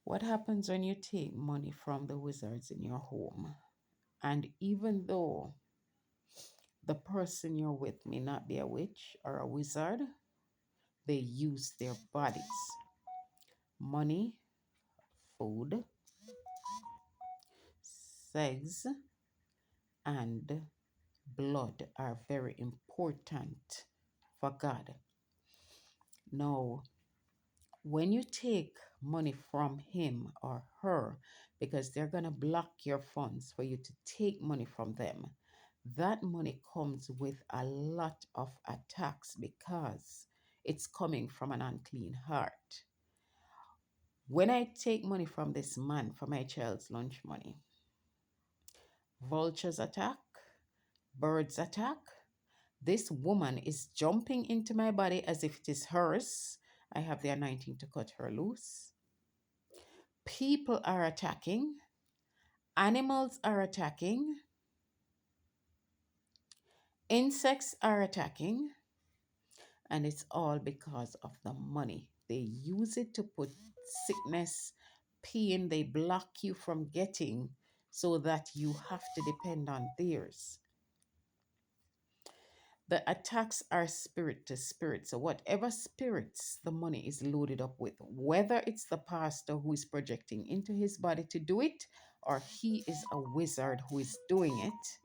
What happens when you take money from the wizards in your home? And even though the person you're with may not be a witch or a wizard, they use their bodies. Money, food, sex, and blood are very important for God. Now, when you take money from him or her, because they're going to block your funds for you to take money from them, that money comes with a lot of attacks because it's coming from an unclean heart. When I take money from this man for my child's lunch money, vultures attack, birds attack. This woman is jumping into my body as if it is hers. I have the anointing to cut her loose. People are attacking, animals are attacking, insects are attacking, and it's all because of the money. They use it to put sickness, pain, they block you from getting so that you have to depend on theirs. The attacks are spirit to spirit. So, whatever spirits the money is loaded up with, whether it's the pastor who is projecting into his body to do it, or he is a wizard who is doing it,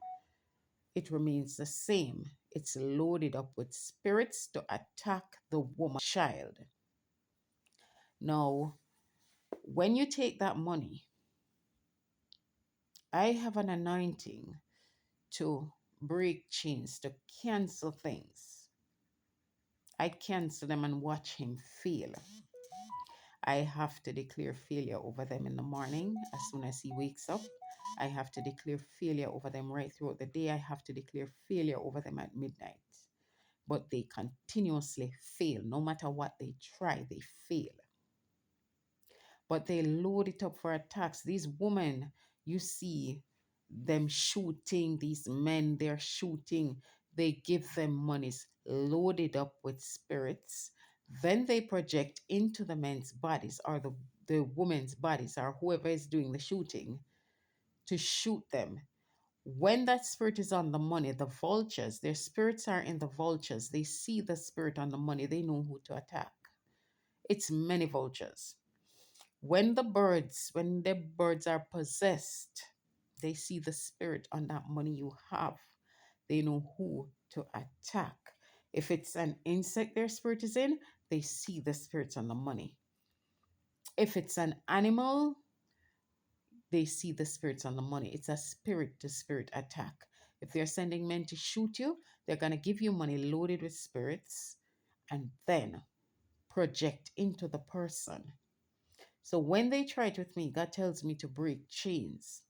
it remains the same. It's loaded up with spirits to attack the woman child. Now, when you take that money, I have an anointing to break chains, to cancel things. I cancel them and watch him fail. I have to declare failure over them in the morning as soon as he wakes up. I have to declare failure over them right throughout the day. I have to declare failure over them at midnight. But they continuously fail. No matter what they try, they fail. But they load it up for attacks. These women, you see them shooting, these men, they're shooting. They give them monies loaded up with spirits. Then they project into the men's bodies or the women's bodies or whoever is doing the shooting to shoot them. When that spirit is on the money, the vultures, their spirits are in the vultures. They see the spirit on the money, they know who to attack. It's many vultures. When the birds are possessed, they see the spirit on that money you have. They know who to attack. If it's an insect their spirit is in, they see the spirits on the money. If it's an animal, they see the spirits on the money. It's a spirit to spirit attack. If they're sending men to shoot you, they're going to give you money loaded with spirits and then project into the person. So when they try it with me, God tells me to break chains.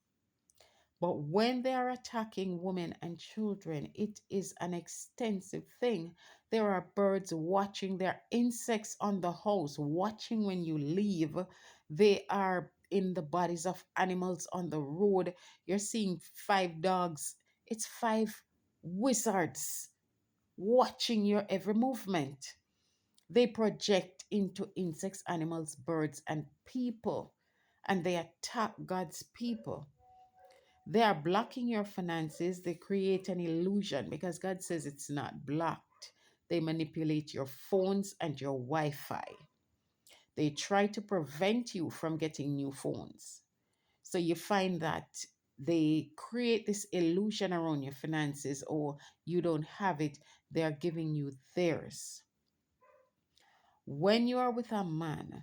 But when they are attacking women and children, it is an extensive thing. There are birds watching, there are insects on the house watching when you leave. They are in the bodies of animals on the road. You're seeing 5 dogs. It's 5 wizards watching your every movement. They project into insects, animals, birds, and people, and they attack God's people. They are blocking your finances. They create an illusion because God says it's not blocked. They manipulate your phones and your Wi Fi. They try to prevent you from getting new phones. So you find that they create this illusion around your finances, or you don't have it, they're giving you theirs. When you are with a man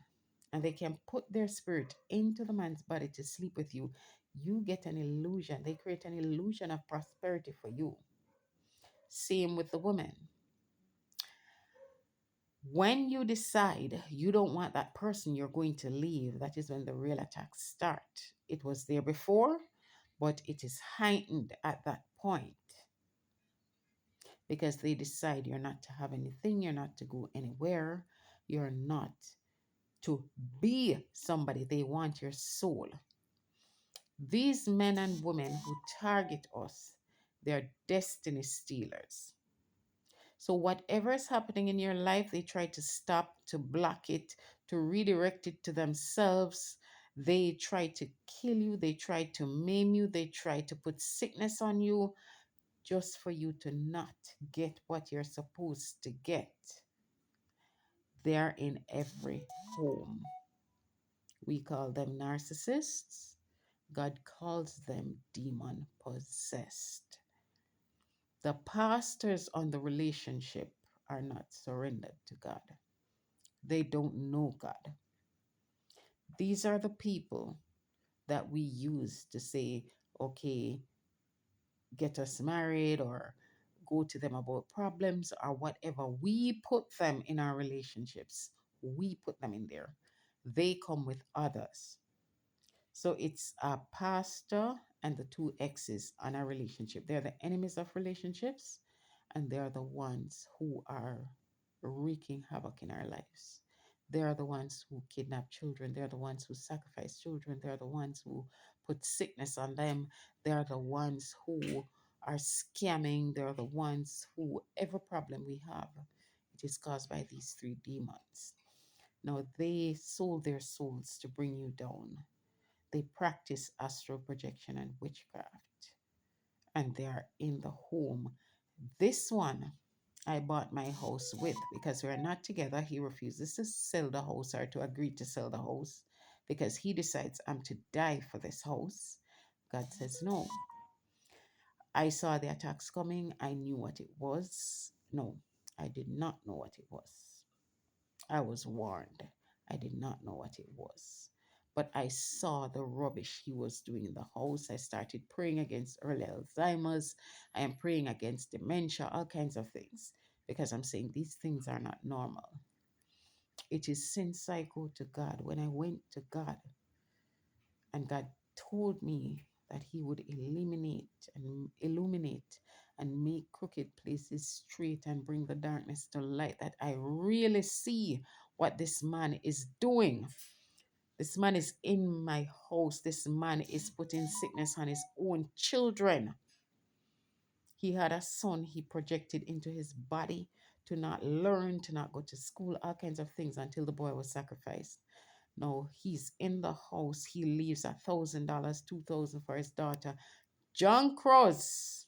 and they can put their spirit into the man's body to sleep with you, you get an illusion. They create an illusion of prosperity for you. Same with the woman. When you decide you don't want that person, you're going to leave, that is when the real attacks start. It was there before, but it is heightened at that point because they decide you're not to have anything, you're not to go anywhere, you're not to be somebody. They want your soul. These men and women who target us, they're destiny stealers. So, whatever is happening in your life, they try to stop, to block it, to redirect it to themselves. They try to kill you, they try to maim you, they try to put sickness on you just for you to not get what you're supposed to get. They're in every home. We call them narcissists. God calls them demon possessed. The pastors on the relationship are not surrendered to God. They don't know God. These are the people that we use to say, okay, get us married or go to them about problems or whatever. We put them in our relationships. We put them in there. They come with others. So it's a pastor and the two exes on a relationship. They're the enemies of relationships, and they're the ones who are wreaking havoc in our lives. They are the ones who kidnap children. They're the ones who sacrifice children. They're the ones who put sickness on them. They're the ones who are scamming. They're the ones who, every problem we have, it is caused by these three demons. Now, they sold their souls to bring you down. They practice astral projection and witchcraft, and they are in the home. This one I bought my house with because we're not together. He refuses to sell the house or to agree to sell the house because he decides I'm to die for this house. God says no. I saw the attacks coming. I knew what it was. No, I did not know what it was. I was warned. I did not know what it was. But I saw the rubbish he was doing in the house. I started praying against early Alzheimer's. I am praying against dementia, all kinds of things, because I'm saying these things are not normal. It is since I go to God, when I went to God, and God told me that He would eliminate and illuminate and make crooked places straight and bring the darkness to light, that I really see what this man is doing. This man is in my house. This man is putting sickness on his own children. He had a son he projected into his body to not learn, to not go to school, all kinds of things until the boy was sacrificed. Now he's in the house. He leaves $1,000, 2,000 for his daughter. John Cross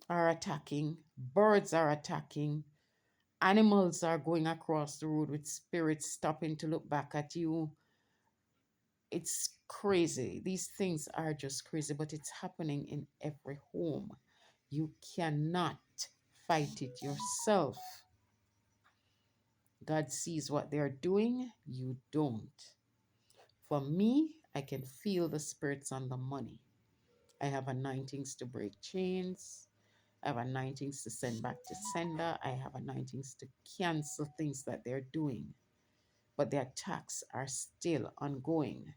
are attacking. Birds are attacking. Animals are going across the road with spirits stopping to look back at you. It's crazy. These things are just crazy, but it's happening in every home. You cannot fight it yourself. God sees what they're doing, you don't. For me, I can feel the spirits on the money. I have anointings to break chains. I have anointings to send back to sender. I have anointings to cancel things that they're doing. But the attacks are still ongoing.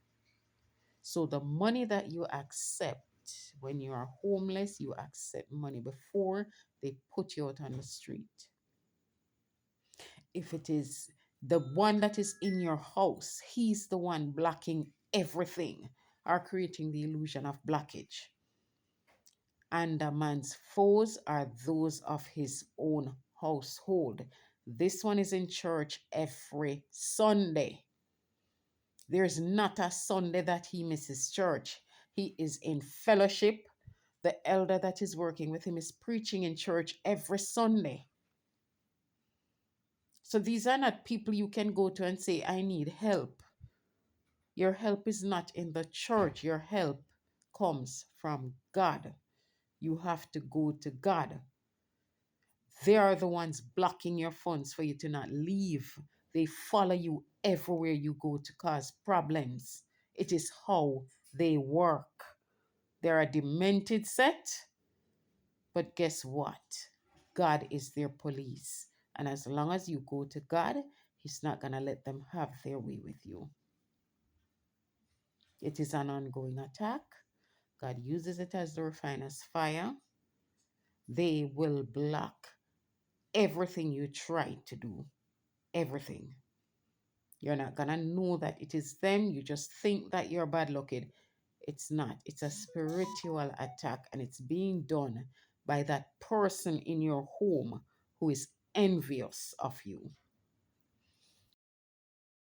So the money that you accept when you are homeless, you accept money before they put you out on the street. If it is the one that is in your house, he's the one blocking everything or creating the illusion of blockage. And a man's foes are those of his own household. This one is in church every Sunday. There's not a Sunday that he misses church. He is in fellowship. The elder that is working with him is preaching in church every Sunday. So these are not people you can go to and say, I need help. Your help is not in the church. Your help comes from God. You have to go to God. They are the ones blocking your funds for you to not leave. They follow you everywhere you go to cause problems. It is how they work. They're a demented set, but guess what? God is their police. And as long as you go to God, He's not going to let them have their way with you. It is an ongoing attack. God uses it as the refiner's fire. They will block everything you try to do. Everything. You're not going to know that it is them. You just think that you're bad looking. It's not. It's a spiritual attack, and it's being done by that person in your home who is envious of you.